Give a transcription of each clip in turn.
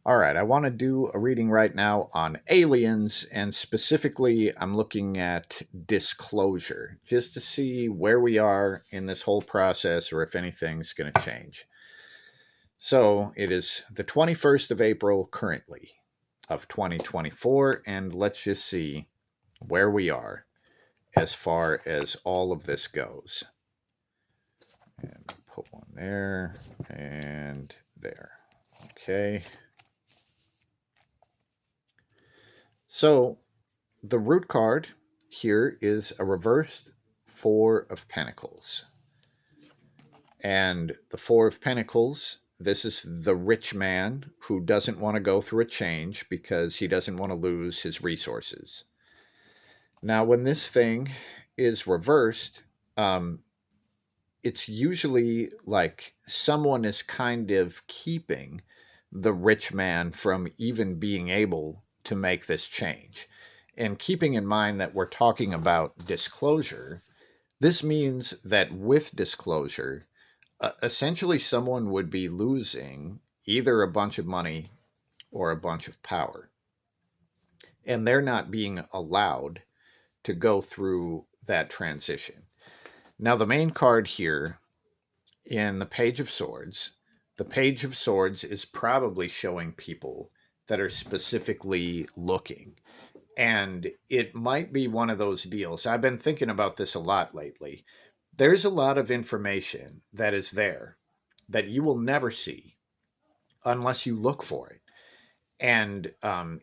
All right, I want to do a reading right now on aliens, and specifically, I'm looking at disclosure, just to see where we are in this whole process or if anything's going to change. So, it is the 21st of April currently of 2024, and let's just see where we are as far as all of this goes. And put one there and there. Okay. So, the root card here is a reversed Four of Pentacles. And the Four of Pentacles, this is the rich man who doesn't want to go through a change because he doesn't want to lose his resources. Now, when this thing is reversed, um, it's usually like someone is kind of keeping the rich man from even being able to make this change. And keeping in mind that we're talking about disclosure, this means that with disclosure, essentially someone would be losing either a bunch of money or a bunch of power. And they're not being allowed to go through that transition. Now, the main card here in the Page of Swords, the Page of Swords is probably showing people that are specifically looking. And it might be one of those deals. I've been thinking about this a lot lately. There's a lot of information that is there that you will never see unless you look for it. And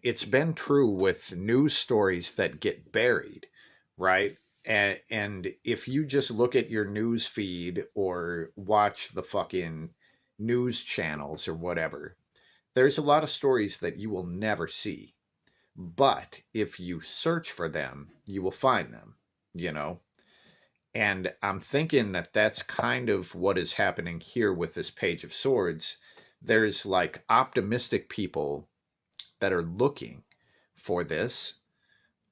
it's been true with news stories that get buried, right? And if you just look at your news feed or watch the fucking news channels or whatever, there's a lot of stories that you will never see. But if you search for them, you will find them, you know? And I'm thinking that that's kind of what is happening here with this Page of Swords. There's like optimistic people that are looking for this.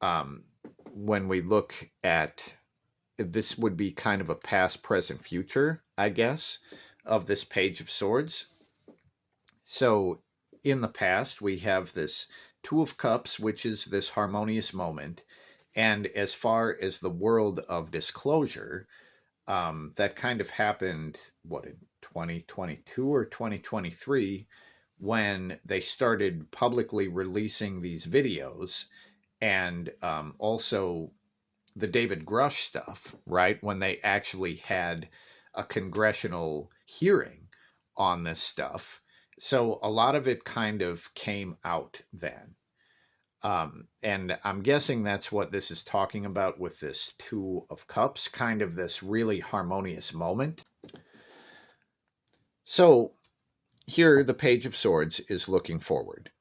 Um, when we look at this, would be kind of a past, present, future, I guess, of this Page of Swords. So in the past, we have this Two of Cups, which is this harmonious moment. And as far as the world of disclosure, that kind of happened, what, in 2022 or 2023, when they started publicly releasing these videos and also the David Grush stuff, right? When they actually had a congressional hearing on this stuff. So a lot of it kind of came out then. And I'm guessing that's what this is talking about with this Two of Cups, kind of this really harmonious moment. So here, the Page of Swords is looking forward,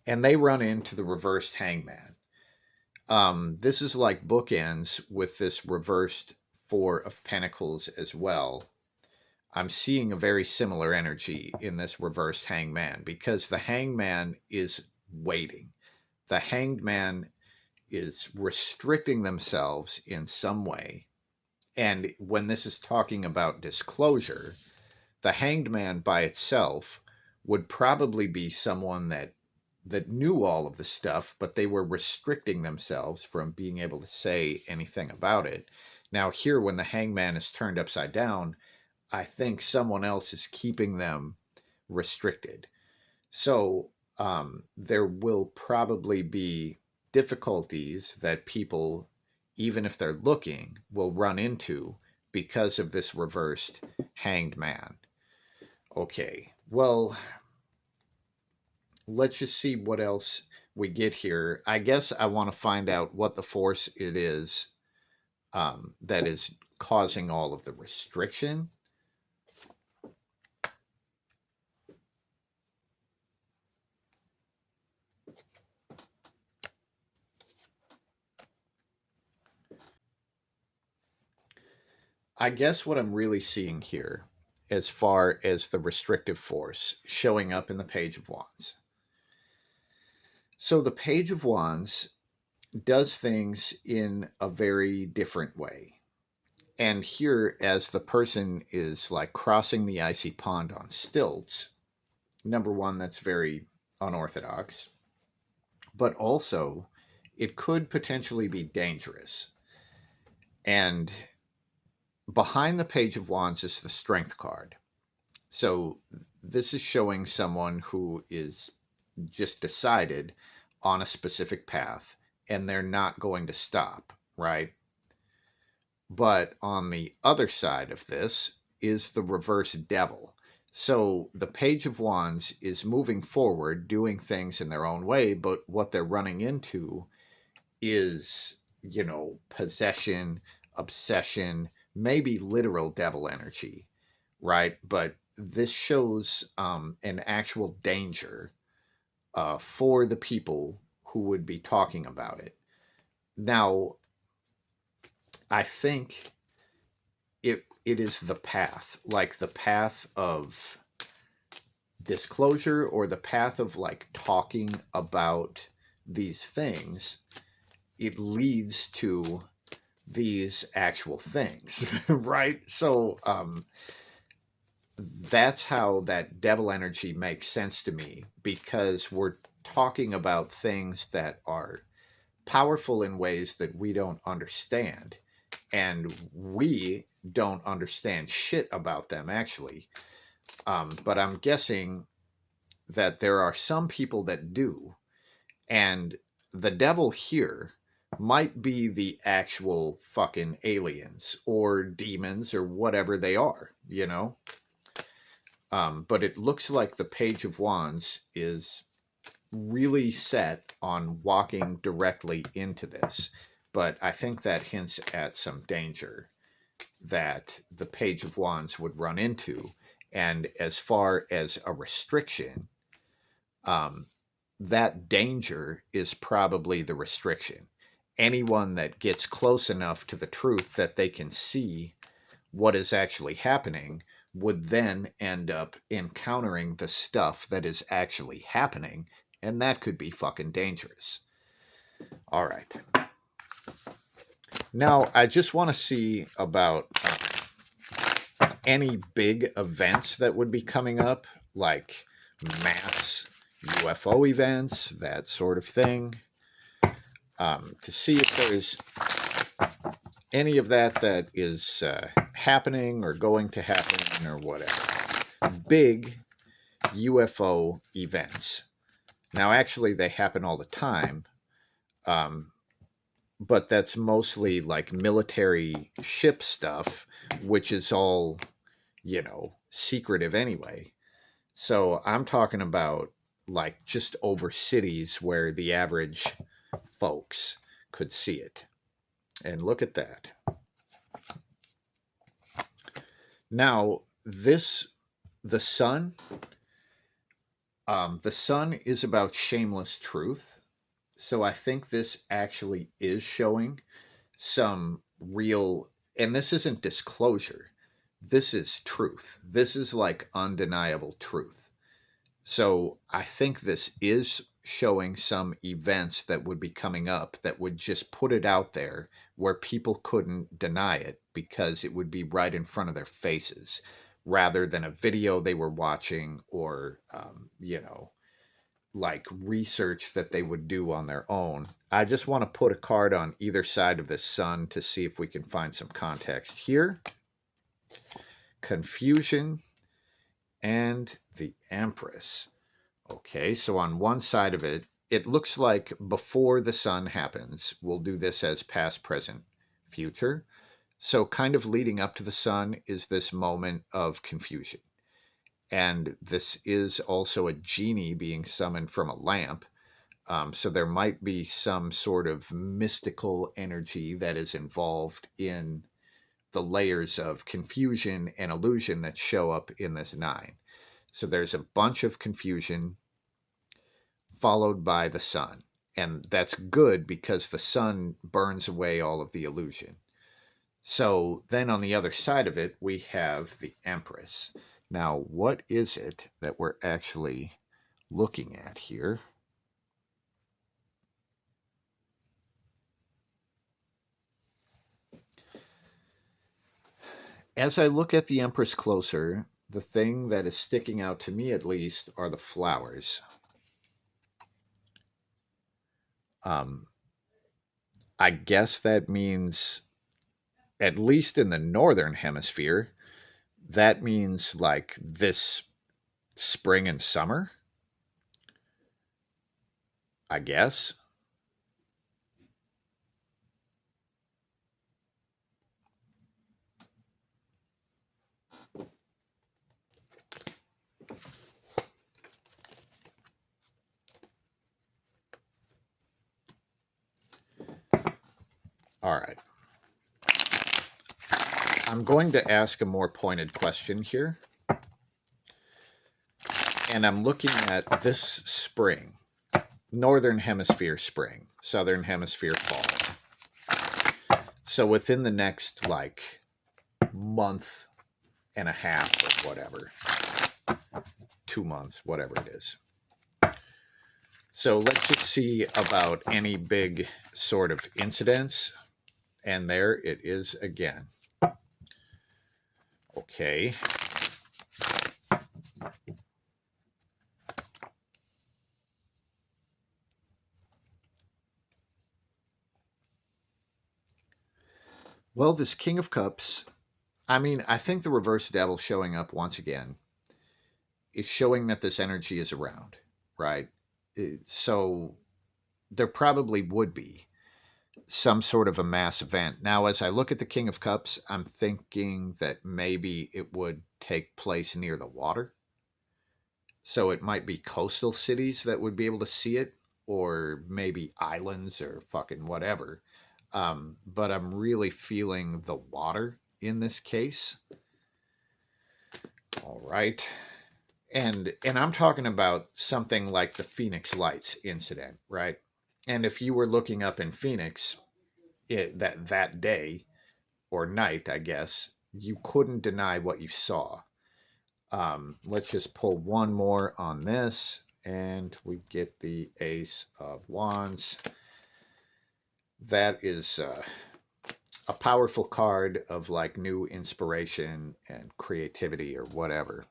and they run into the reversed Hangman. This is like bookends with this reversed Four of Pentacles as well. I'm seeing a very similar energy in this reversed Hangman because the Hangman is waiting. The Hanged Man is restricting themselves in some way. And when this is talking about disclosure, the Hanged Man by itself would probably be someone that knew all of the stuff, but they were restricting themselves from being able to say anything about it. Now, here, when the hangman is turned upside down, I think someone else is keeping them restricted. So there will probably be difficulties that people, even if they're looking, will run into because of this reversed hanged man. Okay, well, let's just see what else we get here. I guess I want to find out what the force it is that is causing all of the restriction. I guess what I'm really seeing here, as far as the restrictive force showing up in the Page of Wands. So the Page of Wands does things in a very different way. And here, as the person is like crossing the icy pond on stilts, number one, that's very unorthodox, but also it could potentially be dangerous. And behind the Page of Wands is the Strength card. So this is showing someone who is just decided on a specific path and they're not going to stop, right? But on the other side of this is the reverse devil. So the Page of Wands is moving forward, doing things in their own way, but what they're running into is, possession, obsession, maybe literal devil energy, right? But this shows an actual danger for the people who would be talking about it. Now, I think it is the path, like the path of disclosure or the path of like talking about these things. It leads to these actual things, right? So that's how that devil energy makes sense to me, because we're talking about things that are powerful in ways that we don't understand, and we don't understand shit about them actually. But I'm guessing that there are some people that do, and the devil here might be the actual fucking aliens or demons or whatever they are. But it looks like the Page of Wands is really set on walking directly into this. But I think that hints at some danger that the Page of Wands would run into. And as far as a restriction, um, that danger is probably the restriction. Anyone that gets close enough to the truth that they can see what is actually happening would then end up encountering the stuff that is actually happening, and that could be fucking dangerous. All right. Now, I just want to see about any big events that would be coming up, like mass UFO events, that sort of thing, to see if there's any of that is happening or going to happen or whatever. Big UFO events. Now, actually, they happen all the time, um, but that's mostly like military ship stuff, which is all, secretive anyway. So I'm talking about like just over cities where the average folks could see it. And look at that. Now, the sun, the sun is about shameless truth. So I think this actually is showing some real, and this isn't disclosure. This is truth. This is like undeniable truth. So I think this is showing some events that would be coming up that would just put it out there where people couldn't deny it because it would be right in front of their faces rather than a video they were watching or, like research that they would do on their own. I just want to put a card on either side of the sun to see if we can find some context here. Confusion and the Empress. Okay, so on one side of it, it looks like before the sun happens, we'll do this as past, present, future. So, kind of leading up to the sun is this moment of confusion. And this is also a genie being summoned from a lamp. So, there might be some sort of mystical energy that is involved in the layers of confusion and illusion that show up in this nine. So, there's a bunch of confusion followed by the sun. And that's good because the sun burns away all of the illusion. So then on the other side of it, we have the Empress. Now, what is it that we're actually looking at here? As I look at the Empress closer, the thing that is sticking out to me, at least, are the flowers. I guess that means, at least in the northern hemisphere, that means like this spring and summer, I guess. All right. I'm going to ask a more pointed question here. And I'm looking at this spring, northern hemisphere spring, southern hemisphere fall. So within the next like month and a half or whatever, 2 months, whatever it is. So let's just see about any big sort of incidents. And there it is again. Okay. Well, this King of Cups, I mean, I think the reverse devil showing up once again is showing that this energy is around, right? So there probably would be some sort of a mass event. Now, as I look at the King of Cups, I'm thinking that maybe it would take place near the water. So it might be coastal cities that would be able to see it, or maybe islands or fucking whatever. But I'm really feeling the water in this case. All right. And I'm talking about something like the Phoenix Lights incident, right? And if you were looking up in Phoenix that day or night, I guess, you couldn't deny what you saw. Let's just pull one more on this, and we get the Ace of Wands. That is a powerful card of like new inspiration and creativity or whatever.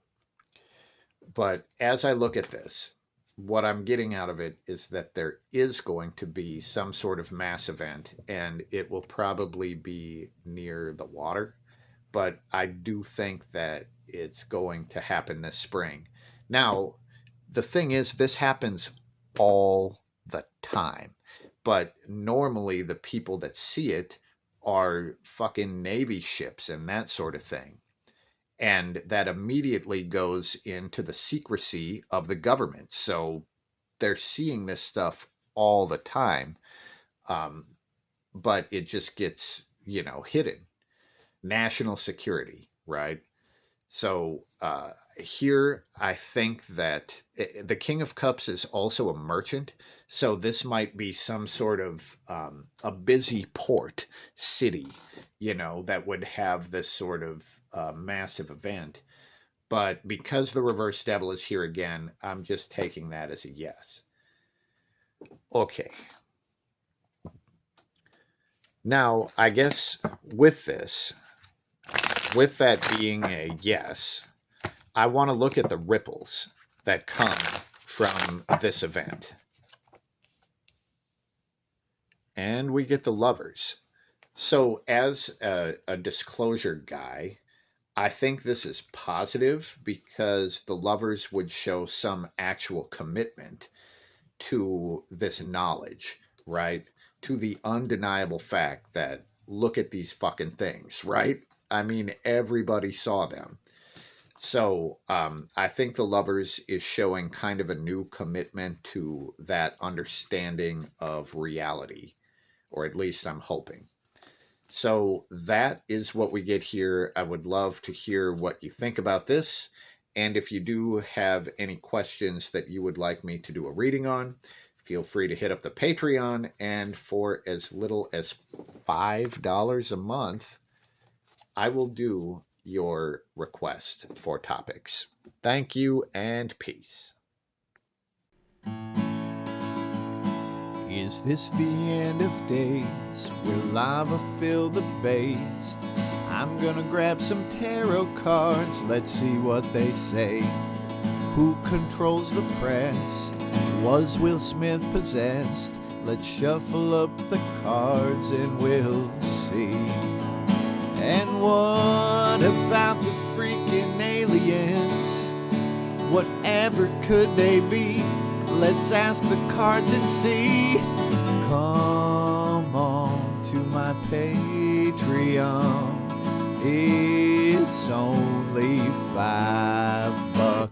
But as I look at this, what I'm getting out of it is that there is going to be some sort of mass event, and it will probably be near the water. But I do think that it's going to happen this spring. Now, the thing is, this happens all the time. But normally, the people that see it are fucking Navy ships and that sort of thing. And that immediately goes into the secrecy of the government. So they're seeing this stuff all the time, but it just gets, hidden. National security, right? So here, I think that the King of Cups is also a merchant. So this might be some sort of a busy port city, that would have this sort of massive event. But because the reverse devil is here again, I'm just taking that as a yes. Okay. Now, I guess with this, with that being a yes, I want to look at the ripples that come from this event. And we get the Lovers. So, as a disclosure guy, I think this is positive because the Lovers would show some actual commitment to this knowledge, right? To the undeniable fact that look at these fucking things, right? I mean, everybody saw them. So I think the Lovers is showing kind of a new commitment to that understanding of reality, or at least I'm hoping. So that is what we get here. I would love to hear what you think about this. And if you do have any questions that you would like me to do a reading on, feel free to hit up the Patreon. And for as little as $5 a month, I will do your request for topics. Thank you and peace. Is this the end of days? Will lava fill the bays? I'm gonna grab some tarot cards, let's see what they say. Who controls the press? Was Will Smith possessed? Let's shuffle up the cards and we'll see. And what about the freaking aliens? Whatever could they be? Let's ask the cards and see. Come on to my Patreon. It's only $5.